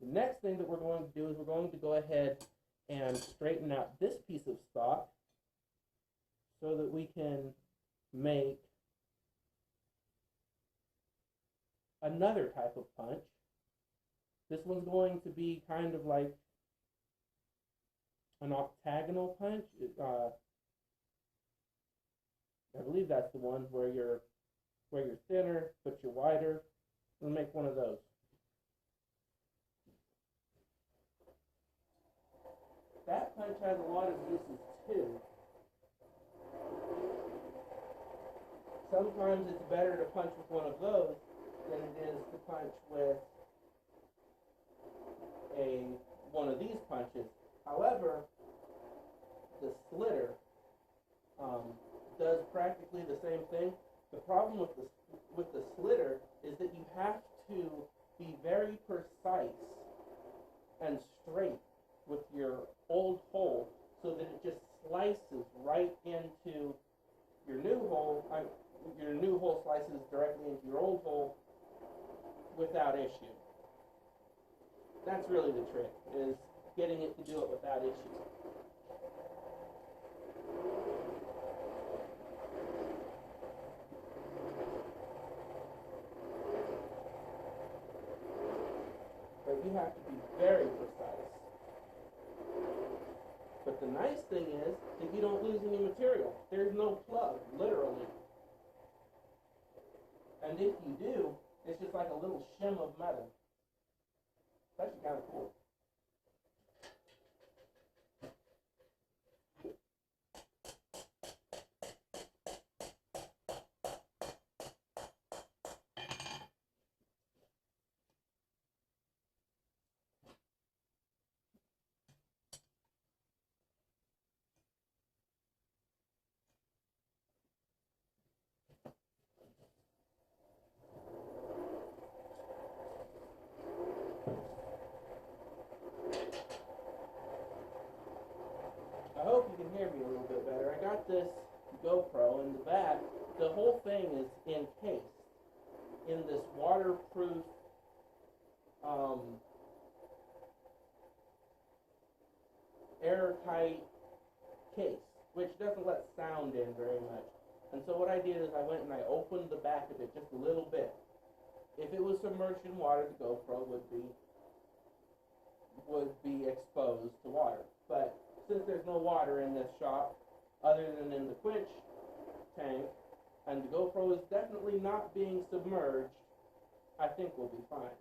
The next thing that we're going to do is we're going to go ahead and straighten out this piece of stock so that we can make another type of punch. This one's going to be kind of like an octagonal punch. I believe that's the one where you're thinner but you're wider. We'll make one of those. That punch has a lot of uses too. Sometimes it's better to punch with one of those than it is to punch with one of these punches. However, the slitter does practically the same thing. The problem with the slitter is that you have to be very precise and straight with your old hole so that it just slices right into your new hole. Your new hole slices directly into your old hole without issue. That's really the trick, is getting it to do it without issue. But you have to be very precise. But the nice thing is that you don't lose any material. There's no plug, literally. And if you do, it's just like a little shim of metal. It's actually kind of cool. I hope you can hear me a little bit better. I got this GoPro in the back. The whole thing is encased in this waterproof airtight case, which doesn't let sound in very much. And so what I did is I went and I opened the back of it just a little bit. If it was submerged in water, the GoPro would be exposed to water. But since there's no water in this shop other than in the quench tank, and the GoPro is definitely not being submerged, I think we'll be fine.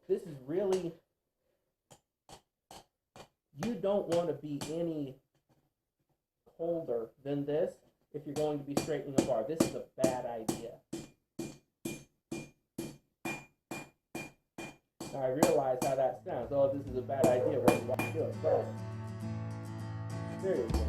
This is really, you don't want to be any colder than this if you're going to be straightening a bar. This is a bad idea. Now I realize how that sounds. Oh, this is a bad idea. Why do you do it? But seriously.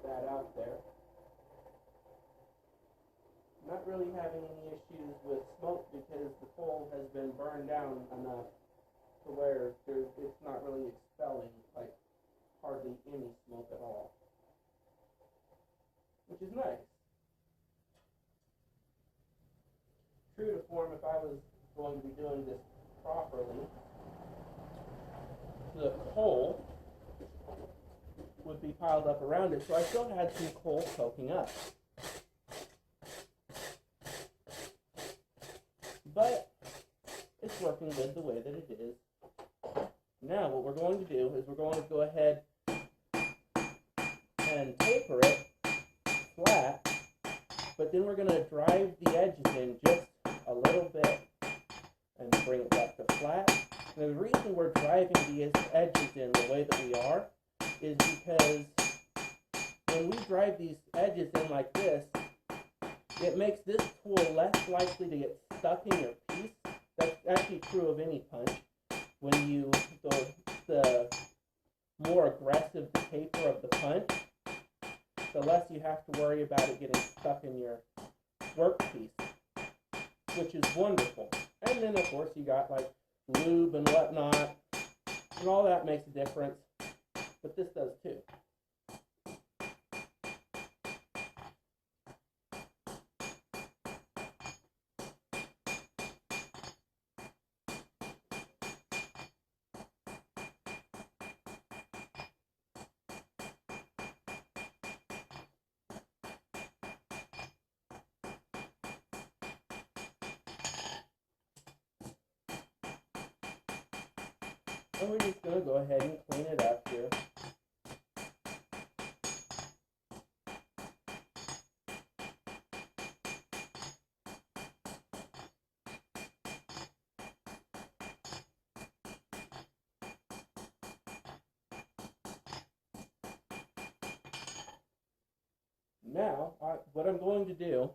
get that out there. I'm not really having any issues with smoke because the coal has been burned down enough to where it's not really expelling like hardly any smoke at all, which is nice. True to form, if I was going to be doing this properly, the coal would be piled up around it, so I still had some coal soaking up. But it's working good the way that it is. Now what we're going to do is we're going to go ahead and taper it flat, but then we're going to drive the edges in just a little bit and bring it back to flat. And the reason we're driving the edges in the way that we are is because when we drive these edges in like this, it makes this tool less likely to get stuck in your piece. That's actually true of any punch. When you go the more aggressive the taper of the punch, the less you have to worry about it getting stuck in your workpiece, which is wonderful. And then of course you got like lube and whatnot, and all that makes a difference, but this does too. And we're just going to go ahead and clean it up here. Now, what I'm going to do,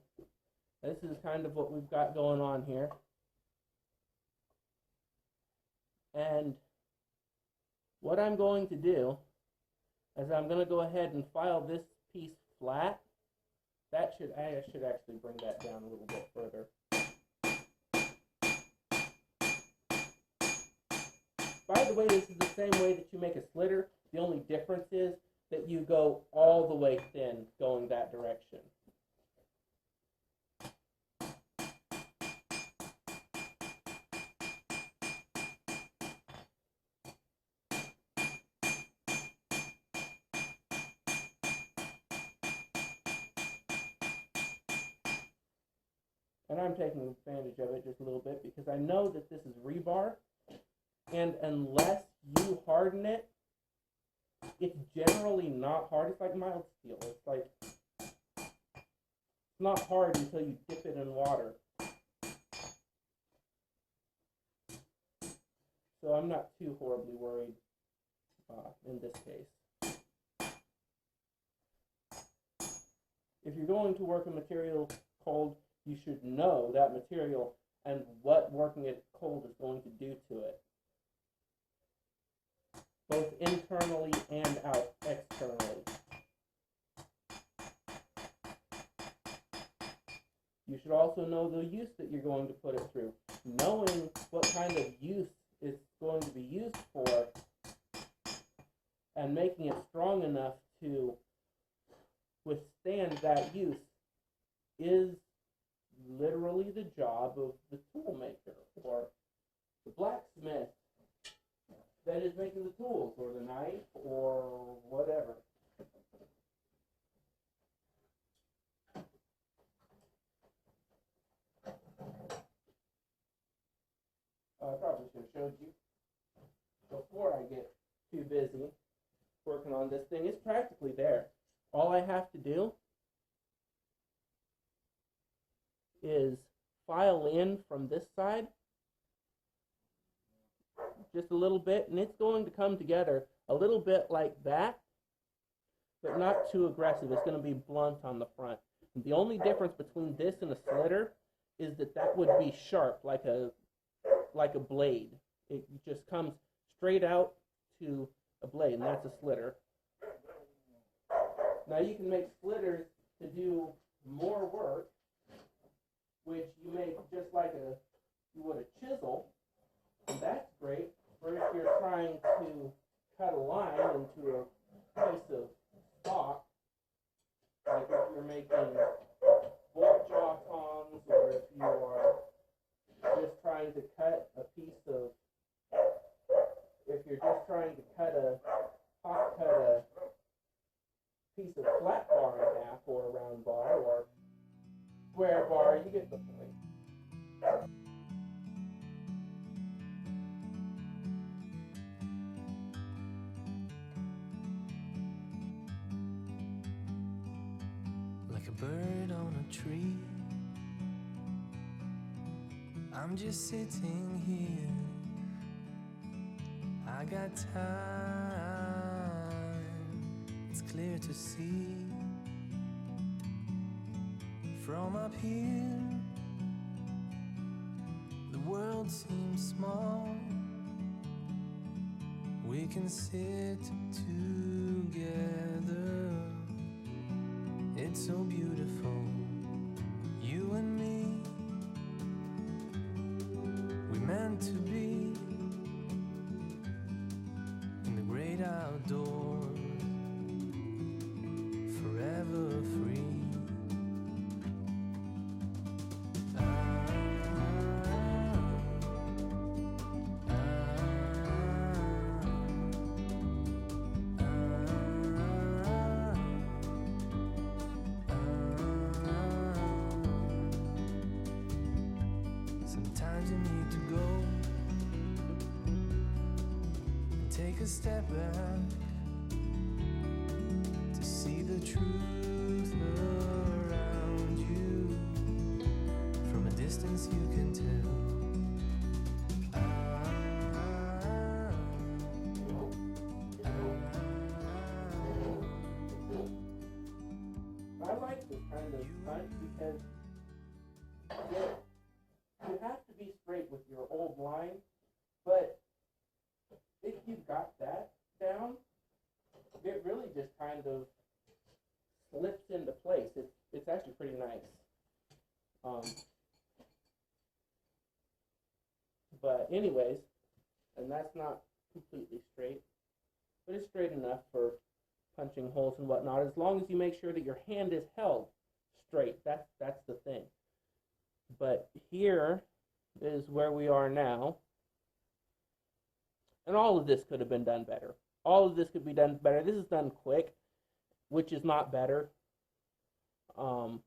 this is kind of what we've got going on here. And what I'm going to do is I'm going to go ahead and file this piece flat. I should actually bring that down a little bit further. By the way, this is the same way that you make a slitter. The only difference is that you go all the way thin going that direction. And I'm taking advantage of it just a little bit because I know that this is rebar, and unless you harden it, it's generally not hard. It's like mild steel. It's like, it's not hard until you dip it in water. So I'm not too horribly worried in this case. If you're going to work a material cold, you should know that material and what working it cold is going to do to it, both internally and out externally. You should also know the use that you're going to put it through. Knowing what kind of use it's going to be used for and making it strong enough to withstand that use is literally the job of the tool maker or the blacksmith that is making the tools, or the knife, or whatever. I probably should have showed you before I get too busy working on this thing. It's practically there. All I have to do is file in from this side just a little bit, and it's going to come together a little bit like that, but not too aggressive. It's going to be blunt on the front. And the only difference between this and a slitter is that that would be sharp like a blade. It just comes straight out to a blade, and that's a slitter. Now you can make slitters to do more work, which you make just like you would a chisel, and that's great for if you're trying to cut a line into a piece of stock, like if you're making bolt jaw tongs, or if you are just trying to cut a piece of, if you're just trying to cut a piece of flat bar in half, or a round bar, or square bar, you get the point. Like a bird on a tree, I'm just sitting here. I got time, it's clear to see. From up here, the world seems small. We can sit together. It's so beautiful, you and me. We meant to be in the great outdoors, forever free. Sometimes you need to go and take a step back to see the truth around you. From a distance you can tell. I like this kind of punch because you have to be straight with your old line, but if you got that down, it really just kind of slips into place. It's actually pretty nice. But anyways, and that's not completely straight, but it's straight enough for punching holes and whatnot, as long as you make sure that your hand is held straight. That's the thing. But here is where we are now, and all of this could have been done better. All of this could be done better. This is done quick, which is not better. You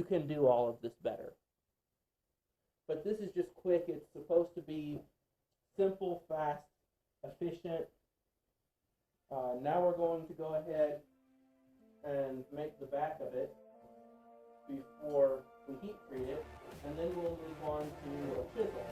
can do all of this better. But this is just quick. It's supposed to be simple, fast, efficient. Now we're going to go ahead and make the back of it before we heat treat it, and then we'll move on to a chisel.